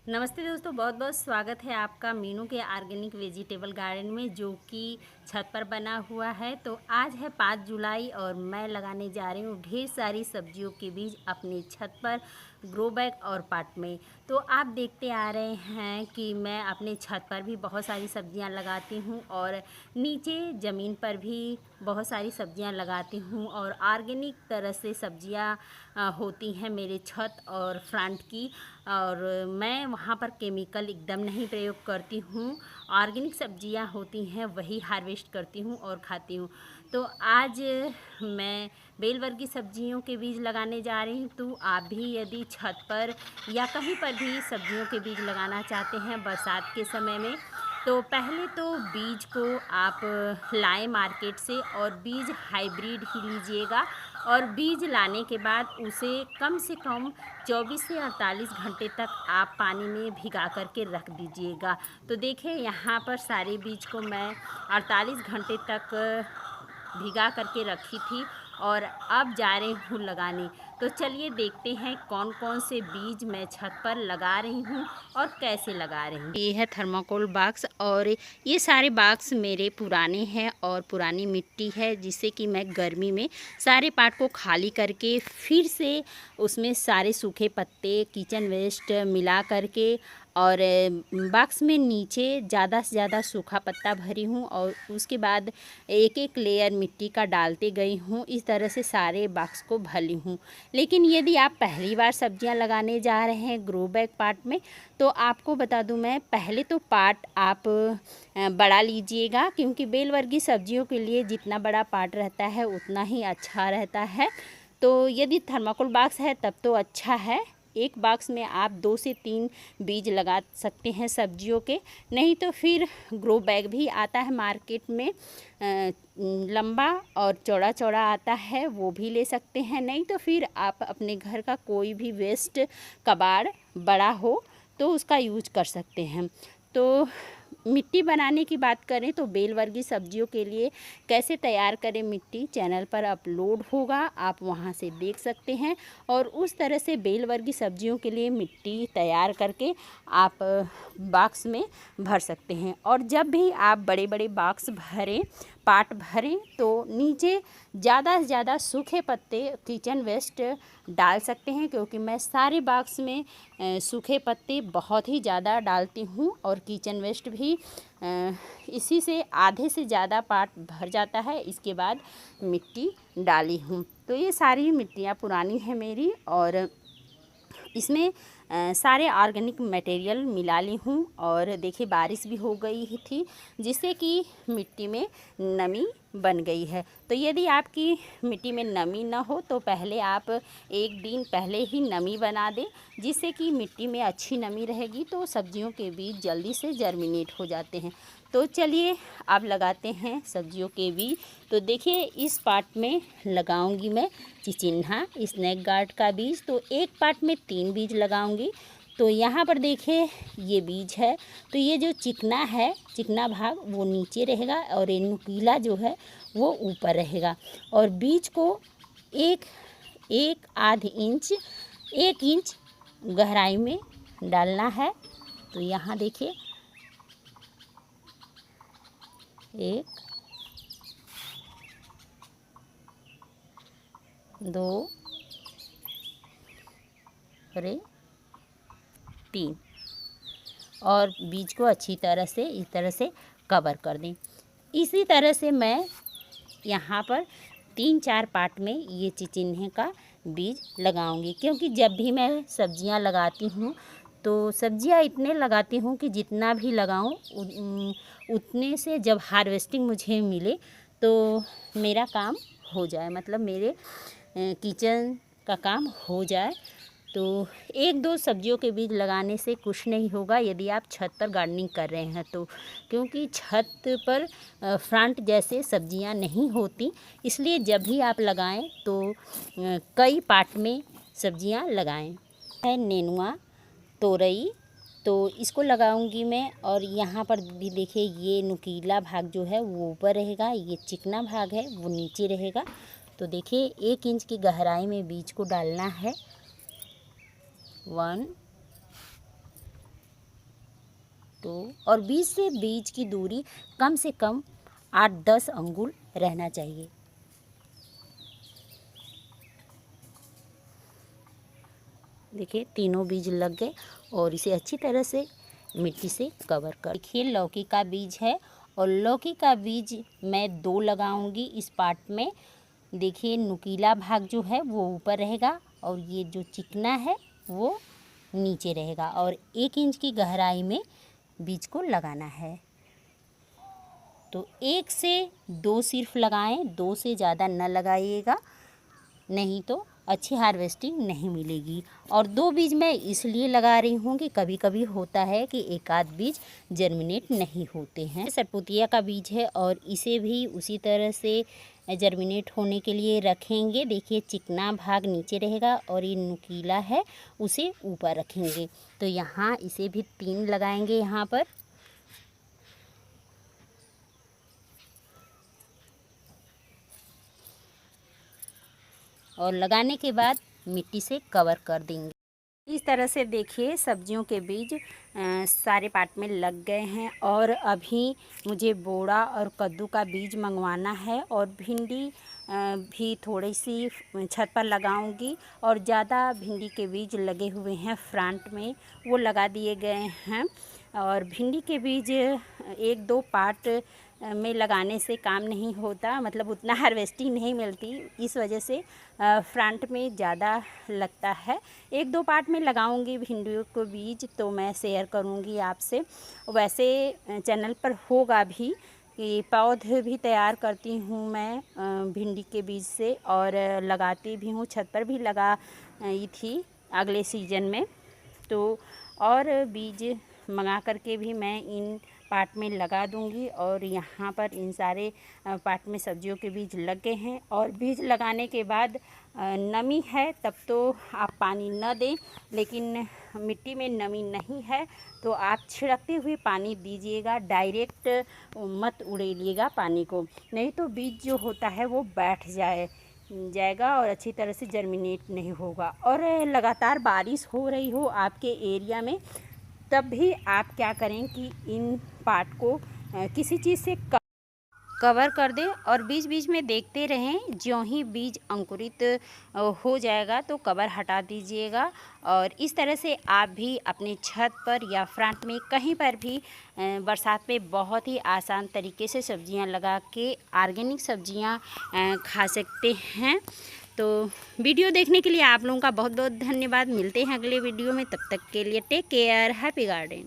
नमस्ते दोस्तों, बहुत बहुत स्वागत है आपका मीनू के ऑर्गेनिक वेजिटेबल गार्डन में, जो कि छत पर बना हुआ है। तो आज है 5 जुलाई और मैं लगाने जा रही हूँ ढेर सारी सब्जियों के बीज अपनी छत पर, ग्रो बैग और पॉट में। तो आप देखते आ रहे हैं कि मैं अपने छत पर भी बहुत सारी सब्जियां लगाती हूँ और नीचे ज़मीन पर भी बहुत सारी सब्जियां लगाती हूँ। और ऑर्गेनिक तरह से सब्जियां होती हैं मेरे छत और फ्रंट की। और मैं वहाँ पर केमिकल एकदम नहीं प्रयोग करती हूँ। ऑर्गेनिक सब्जियाँ होती हैं वही हार्वेस्ट करती हूँ और खाती हूँ। तो आज मैं बेल वर्गीय सब्जियों के बीज लगाने जा रही हूँ। तो आप भी यदि छत पर या कहीं पर भी सब्जियों के बीज लगाना चाहते हैं बरसात के समय में, तो पहले तो बीज को आप लाएं मार्केट से और बीज हाइब्रिड ही लीजिएगा। और बीज लाने के बाद उसे कम से कम 24 से 48 घंटे तक आप पानी में भिगा करके रख दीजिएगा। तो देखिए यहाँ पर सारे बीज को मैं 48 घंटे तक भिगा करके रखी थी और अब जा रही हूँ लगाने। तो चलिए देखते हैं कौन कौन से बीज मैं छत पर लगा रही हूँ और कैसे लगा रही हूँ। ये है थर्माकोल बॉक्स और ये सारे बॉक्स मेरे पुराने हैं और पुरानी मिट्टी है, जिससे कि मैं गर्मी में सारे पार्ट को खाली करके फिर से उसमें सारे सूखे पत्ते, किचन वेस्ट मिला करके और बॉक्स में नीचे ज़्यादा से ज़्यादा सूखा पत्ता भरी हूँ और उसके बाद एक एक लेयर मिट्टी का डालते गई हूँ। इस तरह से सारे बॉक्स को भरी हूँ। लेकिन यदि आप पहली बार सब्जियां लगाने जा रहे हैं ग्रो बैग पार्ट में, तो आपको बता दूं मैं, पहले तो पार्ट आप बड़ा लीजिएगा, क्योंकि बेल वर्गीय सब्जियों के लिए जितना बड़ा पार्ट रहता है उतना ही अच्छा रहता है। तो यदि थर्माकोल बॉक्स है तब तो अच्छा है, एक बॉक्स में आप 2 से 3 बीज लगा सकते हैं सब्जियों के। नहीं तो फिर ग्रो बैग भी आता है मार्केट में, लंबा और चौड़ा चौड़ा आता है, वो भी ले सकते हैं। नहीं तो फिर आप अपने घर का कोई भी वेस्ट कबाड़ बड़ा हो तो उसका यूज कर सकते हैं। तो मिट्टी बनाने की बात करें तो बेल वर्गीय सब्जियों के लिए कैसे तैयार करें मिट्टी, चैनल पर अपलोड होगा, आप वहां से देख सकते हैं। और उस तरह से बेल वर्गीय सब्जियों के लिए मिट्टी तैयार करके आप बॉक्स में भर सकते हैं। और जब भी आप बड़े बड़े बॉक्स भरें, पार्ट भरें, तो नीचे ज़्यादा से ज़्यादा सूखे पत्ते, किचन वेस्ट डाल सकते हैं, क्योंकि मैं सारे बॉक्स में सूखे पत्ते बहुत ही ज़्यादा डालती हूँ और किचन वेस्ट भी इसी से आधे से ज़्यादा पार्ट भर जाता है। इसके बाद मिट्टी डाली हूँ। तो ये सारी मिट्टियाँ पुरानी हैं मेरी और इसमें सारे ऑर्गेनिक मटेरियल मिला ली हूँ। और देखिए बारिश भी हो गई थी, जिससे कि मिट्टी में नमी बन गई है। तो यदि आपकी मिट्टी में नमी ना हो तो पहले आप एक दिन पहले ही नमी बना दें, जिससे कि मिट्टी में अच्छी नमी रहेगी तो सब्जियों के बीज जल्दी से जर्मिनेट हो जाते हैं। तो चलिए अब लगाते हैं सब्जियों के बीज। तो देखिए इस पार्ट में लगाऊंगी मैं चिचिन्हा स्नेक गार्ड का बीज। तो एक पार्ट में 3 बीज लगाऊंगी। तो यहाँ पर देखिए ये बीज है। तो ये जो चिकना है, चिकना भाग वो नीचे रहेगा और ये नुकीला जो है वो ऊपर रहेगा। और बीज को एक आध इंच, 1 इंच गहराई में डालना है। तो यहाँ देखिए 1 2 और 3 और बीज को अच्छी तरह से इस तरह से कवर कर दें। इसी तरह से मैं यहाँ पर 3-4 पार्ट में ये चिचिन्हे का बीज लगाऊंगी, क्योंकि जब भी मैं सब्जियाँ लगाती हूँ तो सब्जियाँ इतने लगाती हूँ कि जितना भी लगाऊँ उतने से जब हार्वेस्टिंग मुझे मिले तो मेरा काम हो जाए, मतलब मेरे किचन का काम हो जाए। तो 1-2 सब्जियों के बीज लगाने से कुछ नहीं होगा यदि आप छत पर गार्डनिंग कर रहे हैं तो, क्योंकि छत पर फ्रंट जैसे सब्जियां नहीं होती, इसलिए जब भी आप लगाएं तो कई पार्ट में सब्जियां लगाएं। है नेनुआ, तोरई, तो इसको लगाऊंगी मैं। और यहाँ पर भी देखिए ये नुकीला भाग जो है वो ऊपर रहेगा, ये चिकना भाग है वो नीचे रहेगा। तो देखिए 1 इंच की गहराई में बीज को डालना है। 1 और बीज की दूरी कम से कम 8-10 अंगुल रहना चाहिए। देखिए तीनों बीज लग गए और इसे अच्छी तरह से मिट्टी से कवर कर। देखिए लौकी का बीज है और लौकी का बीज मैं 2 लगाऊंगी इस पार्ट में। देखिए नुकीला भाग जो है वो ऊपर रहेगा और ये जो चिकना है वो नीचे रहेगा और 1 इंच की गहराई में बीज को लगाना है। तो 1 से 2 सिर्फ लगाएं, 2 से ज़्यादा न लगाइएगा, नहीं तो अच्छी हार्वेस्टिंग नहीं मिलेगी। और 2 बीज मैं इसलिए लगा रही हूँ कि कभी कभी होता है कि एक आध बीज जर्मिनेट नहीं होते हैं। सरपुतिया का बीज है और इसे भी उसी तरह से जर्मिनेट होने के लिए रखेंगे। देखिए चिकना भाग नीचे रहेगा और ये नुकीला है उसे ऊपर रखेंगे। तो यहाँ इसे भी 3 लगाएंगे यहाँ पर। और लगाने के बाद मिट्टी से कवर कर देंगे। इस तरह से देखिए सब्जियों के बीज सारे पार्ट में लग गए हैं। और अभी मुझे बोड़ा और कद्दू का बीज मंगवाना है और भिंडी भी थोड़ी सी छत पर लगाऊंगी। और ज़्यादा भिंडी के बीज लगे हुए हैं फ्रंट में, वो लगा दिए गए हैं। और भिंडी के बीज 1-2 पार्ट में लगाने से काम नहीं होता, मतलब उतना हार्वेस्टिंग नहीं मिलती, इस वजह से फ्रंट में ज़्यादा लगता है। 1-2 पार्ट में लगाऊंगी भिंडियों को बीज तो मैं शेयर करूंगी आपसे। वैसे चैनल पर होगा भी कि पौधे भी तैयार करती हूँ मैं भिंडी के बीज से और लगाती भी हूँ, छत पर भी लगाई थी अगले सीज़न में। तो और बीज मंगा करके भी मैं इन पार्ट में लगा दूंगी। और यहाँ पर इन सारे पार्ट में सब्जियों के बीज लग गए हैं। और बीज लगाने के बाद नमी है तब तो आप पानी न दें, लेकिन मिट्टी में नमी नहीं है तो आप छिड़कते हुए पानी दीजिएगा, डायरेक्ट मत उड़ेलिएगा पानी को, नहीं तो बीज जो होता है वो बैठ जाएगा और अच्छी तरह से जर्मिनेट नहीं होगा। और लगातार बारिश हो रही हो आपके एरिया में तब भी आप क्या करें कि इन पार्ट को किसी चीज़ से कवर कर दें और बीच बीच में देखते रहें। ज्यों ही बीज अंकुरित हो जाएगा तो कवर हटा दीजिएगा। और इस तरह से आप भी अपने छत पर या फ्रंट में कहीं पर भी बरसात में बहुत ही आसान तरीके से सब्जियां लगा के ऑर्गेनिक सब्जियां खा सकते हैं। तो वीडियो देखने के लिए आप लोगों का बहुत बहुत धन्यवाद। मिलते हैं अगले वीडियो में, तब तक के लिए टेक केयर, हैप्पी गार्डन।